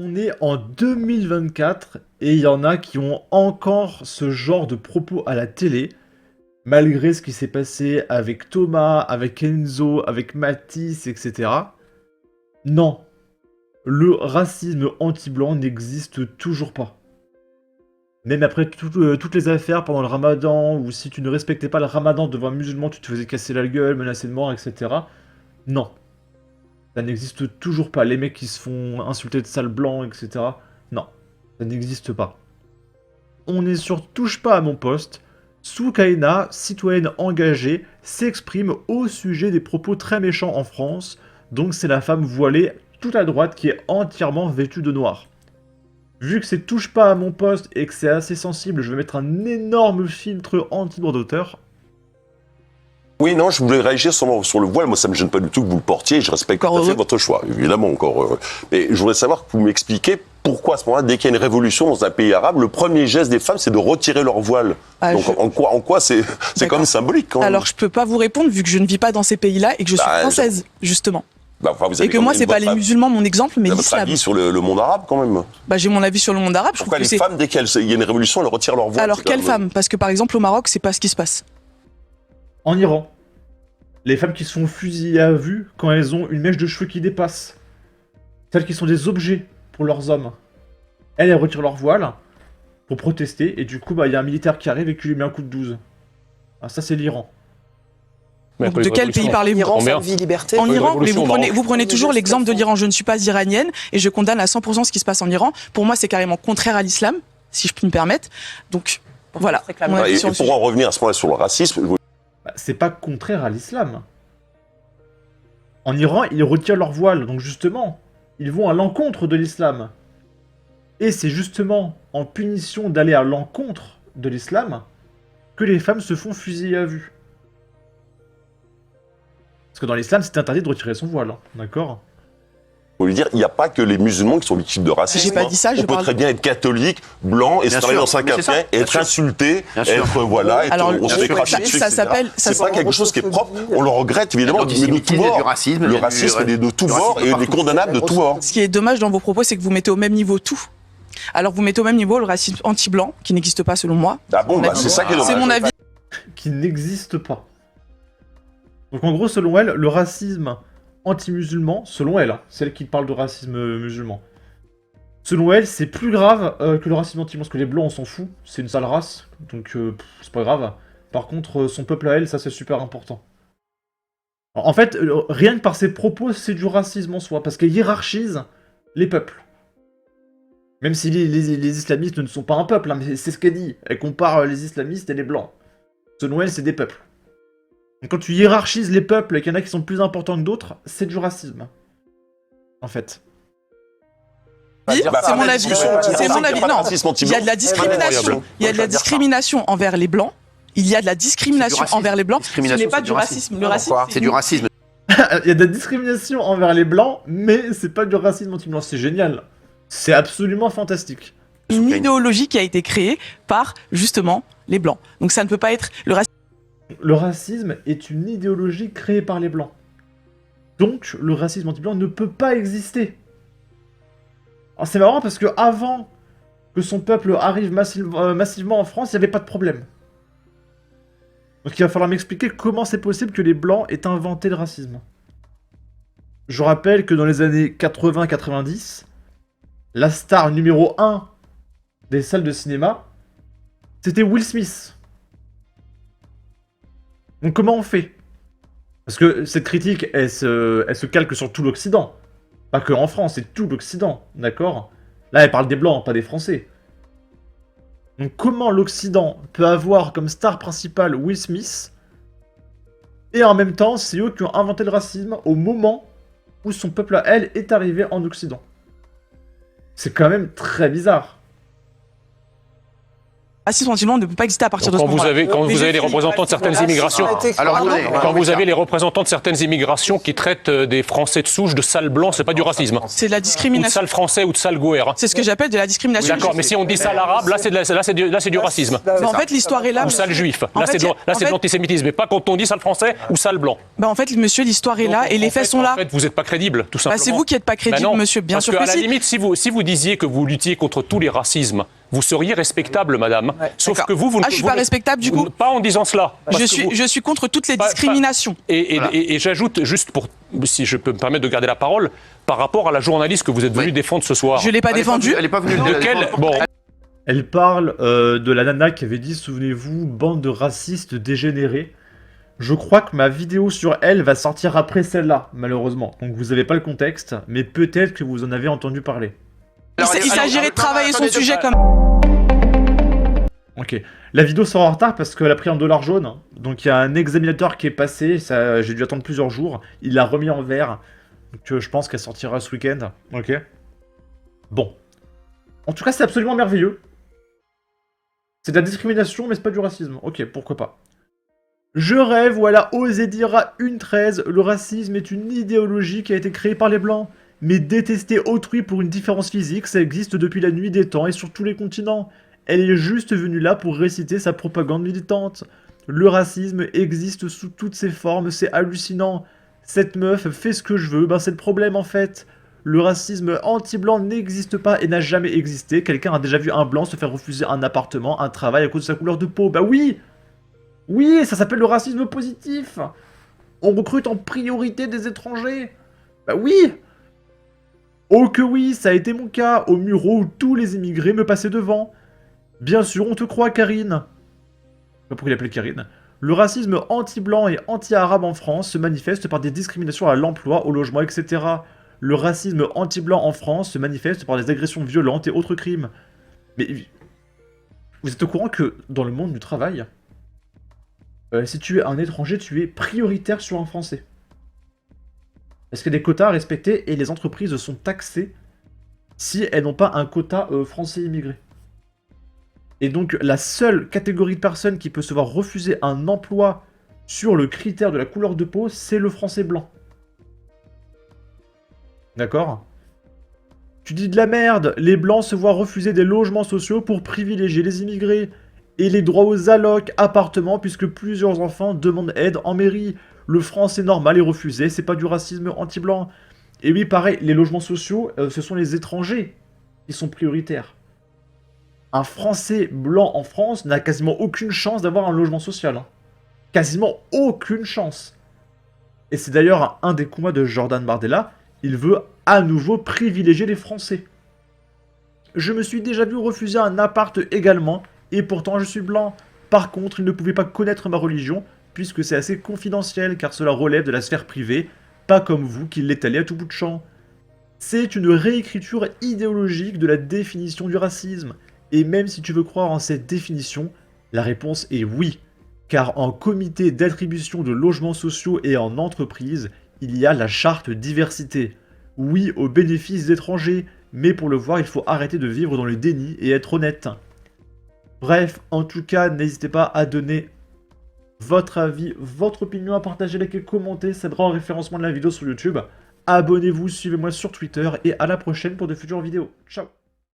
On est en 2024 et il y en a qui ont encore ce genre de propos à la télé, malgré ce qui s'est passé avec Thomas, avec Enzo, avec Matisse, etc. Non, le racisme anti-blanc n'existe toujours pas. Même après toutes les affaires pendant le ramadan, ou si tu ne respectais pas le ramadan devant un musulman, tu te faisais casser la gueule, menacer de mort, etc. Non, ça n'existe toujours pas. Les mecs qui se font insulter de sale blanc, etc. Non, ça n'existe pas. On est sur Touche pas à mon poste. Soukaina, citoyenne engagée, s'exprime au sujet des propos très méchants en France. Donc c'est la femme voilée tout à droite qui est entièrement vêtue de noir. Vu que c'est Touche pas à mon poste et que c'est assez sensible, je vais mettre un énorme filtre anti-droit d'auteur. Oui, non, je voulais réagir sur le voile. Moi, ça me gêne pas du tout que vous le portiez. Je respecte tout à fait votre choix, évidemment, encore heureux. Mais je voudrais savoir que vous m'expliquiez pourquoi, à ce moment-là, dès qu'il y a une révolution dans un pays arabe, le premier geste des femmes, c'est de retirer leur voile. Donc, en quoi c'est quand même symbolique, quand même. Alors, je peux pas vous répondre, vu que je ne vis pas dans ces pays-là et que je suis française, justement. Et que moi, c'est pas les musulmans mon exemple, mais l'islam. Votre avis sur le monde arabe, quand même. J'ai mon avis sur le monde arabe. Pourquoi les femmes, dès qu'il y a une révolution, elles retirent leur voile? Alors, quelles femmes? Parce que, par exemple, au Maroc, c'est pas ce qui se passe. En Iran, les femmes qui sont fusillées à vue quand elles ont une mèche de cheveux qui dépasse. Celles qui sont des objets pour leurs hommes. Elles retirent leur voile pour protester, et du coup, il y a un militaire qui arrive et qui lui met un coup de 12. Ah, ça, c'est l'Iran. Donc, de quel pays parlez-vous? En Iran, vie, liberté. En Iran, mais vous prenez toujours l'exemple de l'Iran. Je ne suis pas iranienne et je condamne à 100% ce qui se passe en Iran. Pour moi, c'est carrément contraire à l'islam, si je puis me permettre. Donc, voilà. Et pour en revenir à ce moment-là sur le racisme... C'est pas contraire à l'islam. En Iran, ils retirent leur voile, donc justement, ils vont à l'encontre de l'islam. Et c'est justement en punition d'aller à l'encontre de l'islam que les femmes se font fusiller à vue. Parce que dans l'islam, c'est interdit de retirer son voile, d'accord ? Vous voulez dire, il n'y a pas que les musulmans qui sont victimes de racisme. J'ai pas dit ça, on peut très bien être catholique, blanc, et se travailler dans un café, et être insulté, être voilà, on se fait cracher dessus, ça s'appelle... C'est pas quelque chose qui est propre, on le regrette évidemment, mais de tout bord. Le racisme est de tout bord et il est condamnable de tout bord. Ce qui est dommage dans vos propos, c'est que vous mettez au même niveau tout. Alors vous mettez au même niveau le racisme anti-blanc, qui n'existe pas selon moi. Ah bon, c'est ça qui est dommage. C'est mon avis. Qui n'existe pas. Donc en gros, selon elle, le racisme anti-musulman, selon elle, celle qui parle de racisme musulman, selon elle, c'est plus grave que le racisme anti-musulman, parce que les blancs, on s'en fout, c'est une sale race, donc c'est pas grave. Par contre, son peuple à elle, ça c'est super important. Alors, en fait, rien que par ses propos, c'est du racisme en soi, parce qu'elle hiérarchise les peuples. Même si les islamistes ne sont pas un peuple, hein, mais c'est ce qu'elle dit. Elle compare les islamistes et les blancs. Selon elle, c'est des peuples. Donc quand tu hiérarchises les peuples et qu'il y en a qui sont plus importants que d'autres, c'est du racisme. En fait. C'est mon avis. C'est mon avis. Non, il y a de la discrimination. Il y a de la discrimination envers les blancs. Il y a de la discrimination envers les blancs. Ce n'est pas du racisme. Le racisme, c'est du racisme. Il y a de la discrimination envers les blancs, mais c'est pas du racisme anti-blanc. C'est génial. C'est absolument fantastique. Une idéologie qui a été créée par, justement, les blancs. Donc ça ne peut pas être... Le racisme est une idéologie créée par les blancs. Donc, le racisme anti-blanc ne peut pas exister. Alors c'est marrant parce que avant que son peuple arrive massivement en France, il n'y avait pas de problème. Donc il va falloir m'expliquer comment c'est possible que les blancs aient inventé le racisme. Je rappelle que dans les années 80-90, la star numéro 1 des salles de cinéma, c'était Will Smith. Donc comment on fait? Parce que cette critique, elle se calque sur tout l'Occident. Pas que en France, c'est tout l'Occident, d'accord? Là, elle parle des Blancs, pas des Français. Donc comment l'Occident peut avoir comme star principale Will Smith, et en même temps, c'est eux qui ont inventé le racisme au moment où son peuple à elle est arrivé en Occident? C'est quand même très bizarre. racisme anti-blanc ne peut pas exister à partir de ce moment-là. Quand vous avez les représentants de certaines immigrations, quand vous avez les représentants de certaines immigrations qui traitent des Français de souche de sales blancs, c'est pas du racisme. C'est de la discrimination. Ou de sales Français ou de sales Goër. C'est ce que j'appelle de la discrimination. D'accord, mais si on dit sale arabe, là c'est du racisme. Mais en fait, l'histoire est là. Ou sale juif. Là c'est de l'antisémitisme, mais pas quand on dit sale Français ou sale blanc. En fait, monsieur, l'histoire est là et les faits sont là. En fait, vous n'êtes pas crédible, tout simplement. C'est vous qui n'êtes pas crédible, monsieur. Bien sûr que si. Parce qu'à la limite, si vous disiez que vous luttiez contre tous les racismes, vous seriez respectable, madame. Sauf que vous ne... je suis pas respectable, du coup. Pas en disant cela. Je suis contre toutes les discriminations. Et j'ajoute, juste pour, si je peux me permettre de garder la parole, par rapport à la journaliste que vous êtes venu défendre ce soir. Je l'ai pas défendue. Elle est pas venue. Elle parle de la nana qui avait dit, souvenez-vous, bande de racistes dégénérés. Je crois que ma vidéo sur elle va sortir après celle-là, malheureusement. Donc vous n'avez pas le contexte, mais peut-être que vous en avez entendu parler. Il s'agirait de travailler son sujet comme... Ok. La vidéo sort en retard parce qu'elle a pris un dollar jaune. Donc il y a un examinateur qui est passé, j'ai dû attendre plusieurs jours. Il l'a remis en vert. Donc je pense qu'elle sortira ce week-end. Ok. Bon. En tout cas, c'est absolument merveilleux. C'est de la discrimination, mais c'est pas du racisme. Ok, pourquoi pas. Je rêve où elle a osé dire à une 13, le racisme est une idéologie qui a été créée par les blancs. Mais détester autrui pour une différence physique, ça existe depuis la nuit des temps et sur tous les continents. Elle est juste venue là pour réciter sa propagande militante. Le racisme existe sous toutes ses formes, c'est hallucinant. Cette meuf fait ce que je veux, c'est le problème en fait. Le racisme anti-blanc n'existe pas et n'a jamais existé. Quelqu'un a déjà vu un blanc se faire refuser un appartement, un travail à cause de sa couleur de peau. Bah oui! Oui, ça s'appelle le racisme positif. On recrute en priorité des étrangers. Bah oui! Oh que oui, ça a été mon cas, au Muro où tous les immigrés me passaient devant. Bien sûr, on te croit, Karine. Je sais pas pourquoi il appelait Karine. Le racisme anti-blanc et anti-arabe en France se manifeste par des discriminations à l'emploi, au logement, etc. Le racisme anti-blanc en France se manifeste par des agressions violentes et autres crimes. Mais vous êtes au courant que dans le monde du travail, si tu es un étranger, tu es prioritaire sur un Français. Parce qu'il y a des quotas à respecter et les entreprises sont taxées si elles n'ont pas un quota français immigré. Et donc la seule catégorie de personnes qui peut se voir refuser un emploi sur le critère de la couleur de peau, c'est le français blanc. D'accord ? Tu dis de la merde, les blancs se voient refuser des logements sociaux pour privilégier les immigrés. Et les droits aux allocs, appartements, puisque plusieurs enfants demandent aide en mairie. Le français normal est refusé, c'est pas du racisme anti-blanc. Et oui, pareil, les logements sociaux, ce sont les étrangers qui sont prioritaires. Un Français blanc en France n'a quasiment aucune chance d'avoir un logement social. Hein. Quasiment aucune chance. Et c'est d'ailleurs un des combats de Jordan Bardella, il veut à nouveau privilégier les Français. Je me suis déjà vu refuser un appart également, et pourtant je suis blanc. Par contre, il ne pouvait pas connaître ma religion, puisque c'est assez confidentiel, car cela relève de la sphère privée, pas comme vous qui l'étalez à tout bout de champ. C'est une réécriture idéologique de la définition du racisme, et même si tu veux croire en cette définition, la réponse est oui, car en comité d'attribution de logements sociaux et en entreprise, il y a la charte diversité. Oui aux bénéfices d'étrangers, mais pour le voir, il faut arrêter de vivre dans le déni et être honnête. Bref, en tout cas, n'hésitez pas à donner votre avis, votre opinion, à partager, liker, commenter, ça aidera au référencement de la vidéo sur YouTube. Abonnez-vous, suivez-moi sur Twitter et à la prochaine pour de futures vidéos. Ciao!